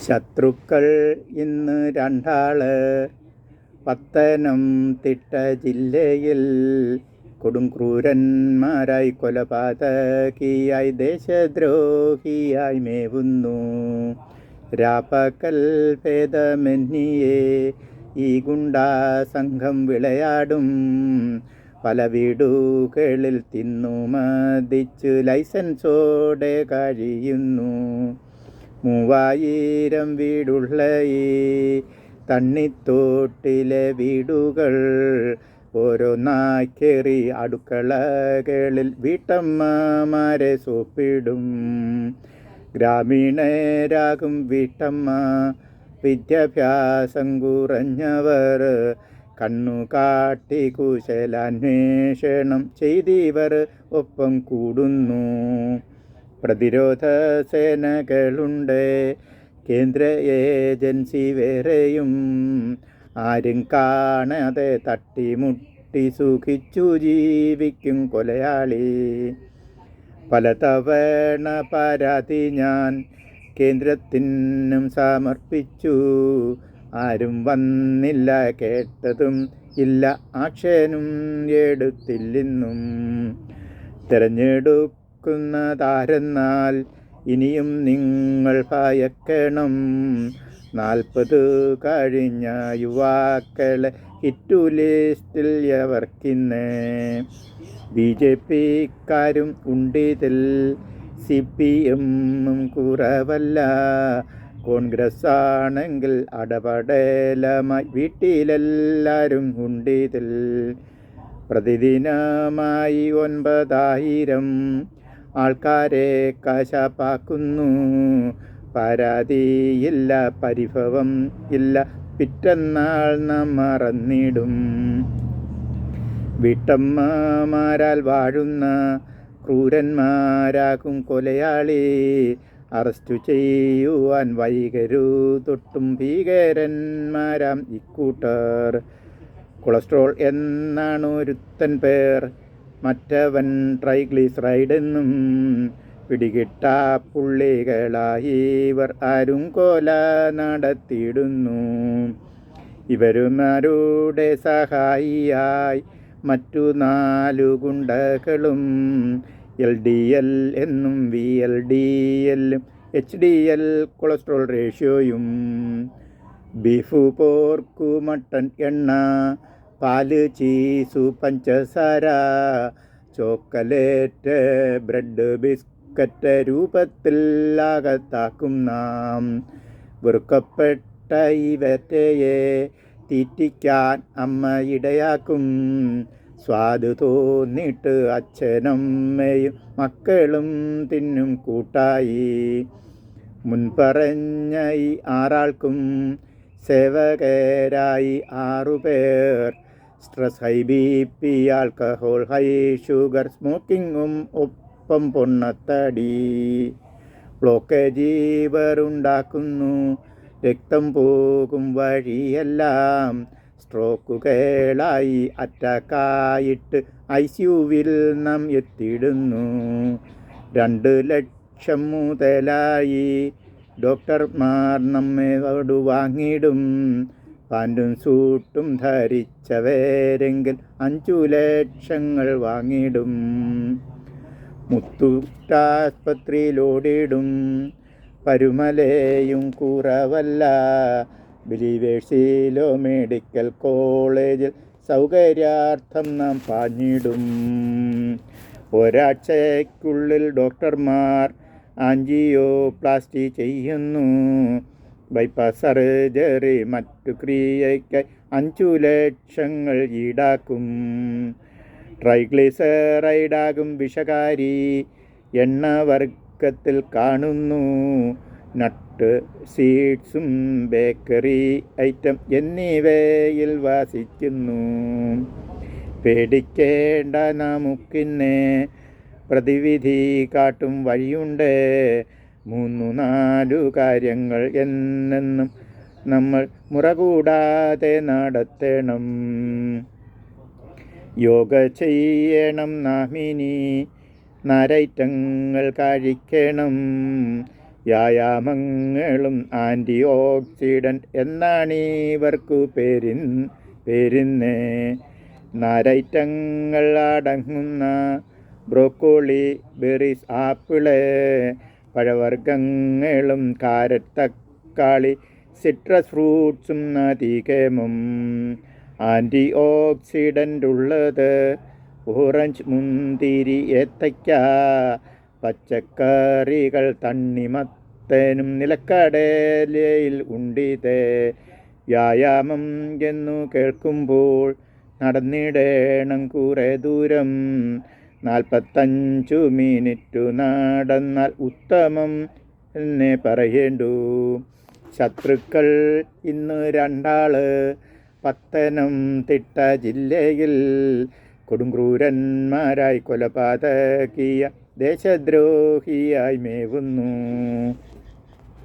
ശത്രുക്കൾ ഇന്ന് രണ്ടാള്. പത്തനംതിട്ട ജില്ലയിൽ കൊടുംക്രൂരന്മാരായി കൊലപാതകിയായി ദേശദ്രോഹിയായി മേവുന്നു. രാപ്പകൽ ഭേദമന്യേ ഈ ഗുണ്ടാ സംഘം വിളയാടും. പല വീടുകളിൽ തിന്നുമതിച്ച് ലൈസൻസോടെ കഴിയുന്നു. 3000 വീടുള്ള ഈ തണ്ണിത്തോട്ടിലെ വീടുകൾ ഓരോന്നാക്കേറി അടുക്കളകളിൽ വീട്ടമ്മമാരെ സോപ്പിടും. ഗ്രാമീണരാകും വീട്ടമ്മ, വിദ്യാഭ്യാസം കുറഞ്ഞവർ, കണ്ണുകാട്ടി കുശലാന്വേഷണം ചെയ്തിവർ ഒപ്പം കൂടുന്നു. പ്രതിരോധ സേനകളുണ്ട്, കേന്ദ്ര ഏജൻസി വേറെയും. ആരും കാണാതെ തട്ടിമുട്ടി സുഖിച്ചു ജീവിക്കും കൊലയാളി. പലതവണ പരാതി ഞാൻ കേന്ദ്രത്തിനും സമർപ്പിച്ചു. ആരും വന്നില്ല, കേട്ടതും ഇല്ല, ആക്ഷനും എടുത്തില്ലെന്നും. തിരഞ്ഞെടുക്കുന്നതാരെന്നാൽ ഇനിയും നിങ്ങൾ ഭയക്കണം. 40 കഴിഞ്ഞ യുവാക്കളെ ഹിറ്റു ലിസ്റ്റിൽ അവർക്കിന്ന്. BJP-ക്കാരും ഉണ്ടിതിൽ, CPM കുറവല്ല. കോൺഗ്രസ് ആണെങ്കിൽ അടപടലമായി വീട്ടിലെല്ലാവരും ഉണ്ടിതിൽ. പ്രതിദിനമായി 9000 ആൾക്കാരെ കശാപ്പാക്കുന്നു. പരാതിയില്ല, പരിഭവം ഇല്ല, പിറ്റന്നാൾ നാം മറന്നിടും. വീട്ടമ്മമാരാൽ വാഴുന്ന ക്രൂരന്മാരാകും കൊലയാളി. അറസ്റ്റു ചെയ്യുവാൻ വൈകരുതൊട്ടും ഭീകരന്മാരാം ഇക്കൂട്ടർ. കൊളസ്ട്രോൾ എന്നാണ് ഒരുത്തൻ പേർ, മറ്റവൻ ട്രൈഗ്ലിസറൈഡ് എന്നും. പിടികിട്ട പുള്ളികളായി ഇവർ ആരും കൊല നടത്തിയിടുന്നു. ഇവരുമാരുടെ സഹായിയായി മറ്റു 4 ഗുണ്ടകളും. LDL എന്നും VLDL-ഉം HDL കൊളസ്ട്രോൾ റേഷ്യോയും. ബീഫ്, പോർക്ക്, മട്ടൺ, എണ്ണ, പാല്, ചീസു, പഞ്ചസാര, ചോക്ലേറ്റ്, ബ്രെഡ്, ബിസ്ക്കറ്റ് രൂപത്തിൽ അകത്താക്കും നാം. വെറുക്കപ്പെട്ട ഇവറ്റയെ തീറ്റിക്കാൻ അമ്മ ഇടയാക്കും. സ്വാദ് തോന്നിട്ട് അച്ഛനമ്മയും മക്കളും തിന്നും കൂട്ടായി. മുൻപറഞ്ഞ ഈ 6 ആൾക്കും സേവകരായി 6 പേർ. Stress, high BP, alcohol, high sugar, സ്മോക്കിങ്ങും ഒപ്പം പൊണ്ണത്തടി. ബ്ലോക്കേജ് ഇവർ ഉണ്ടാക്കുന്നു, രക്തം പോകും വഴിയെല്ലാം. സ്ട്രോക്കുകളായി അറ്റാക്കായിട്ട് ICU-വിൽ നാം എത്തിയിടുന്നു. 2 ലക്ഷം മുതലായി ഡോക്ടർമാർ നമ്മോട് വാങ്ങിടും. പാൻറ്റും സൂട്ടും ധരിച്ചവരെങ്കിൽ 5 ലക്ഷങ്ങൾ വാങ്ങിടും. മുത്തൂറ്റാസ്പത്രിയിലോടിടും, പരുമലയും കുറവല്ല. ബിലീവേഴ്സിലോ മെഡിക്കൽ കോളേജിൽ സൗകര്യാർത്ഥം നാം പാഞ്ഞിടും. ഒരാഴ്ചയ്ക്കുള്ളിൽ ഡോക്ടർമാർ ആൻജിയോപ്ലാസ്റ്റി ചെയ്യുന്നു. ബൈപ്പാസ് സർജറി മറ്റു ക്രിയയ്ക്കായി 5 ലക്ഷങ്ങൾ ഈടാക്കും. ട്രൈഗ്ലിസറൈഡാകും വിഷകാരി, എണ്ണ വർഗത്തിൽ കാണുന്നു. നട്ട്, സീഡ്സും ബേക്കറി ഐറ്റം എന്നിവയിൽ വസിക്കുന്നു. പേടിക്കേണ്ട, നമുക്കിന്നെ പ്രതിവിധി കാട്ടും വഴിയുണ്ട്. 3-4 കാര്യങ്ങൾ എന്നെന്നും നമ്മൾ മുറ കൂടാതെ നടത്തണം. യോഗ ചെയ്യണം നാമിനി, നാരൈറ്റങ്ങൾ കഴിക്കണം. വ്യായാമങ്ങളും ആൻറ്റി ഓക്സിഡൻറ്റ് എന്നാണിവർക്കു പേരിന്ന്. നാരൈറ്റങ്ങൾ അടങ്ങുന്ന ബ്രോക്കോളി, ബെറീസ്, ആപ്പിള്, പഴവർഗ്ഗങ്ങളും കാരറ്റ്, തക്കാളി, സിട്രസ് ഫ്രൂട്ട്സും അധികമും ആൻറ്റി ഓക്സിഡൻ്റ് ഉള്ളത് ഓറഞ്ച്, മുന്തിരി, ഏത്തയ്ക്ക, പച്ചക്കറികൾ, തണ്ണിമത്തനും നിലക്കടലയിൽ ഉണ്ടിത്. വ്യായാമം എന്നു കേൾക്കുമ്പോൾ നടന്നിടണം കുറേ ദൂരം. 45 മിനിറ്റു നടന്നാൽ ഉത്തമം എന്നേ പറയേണ്ടൂ. ശത്രുക്കൾ ഇന്ന് 2 ആള് പത്തനംതിട്ട ജില്ലയിൽ കൊടുംക്രൂരന്മാരായി കൊലപാതകിയ ദേശദ്രോഹിയായി മേവുന്നു.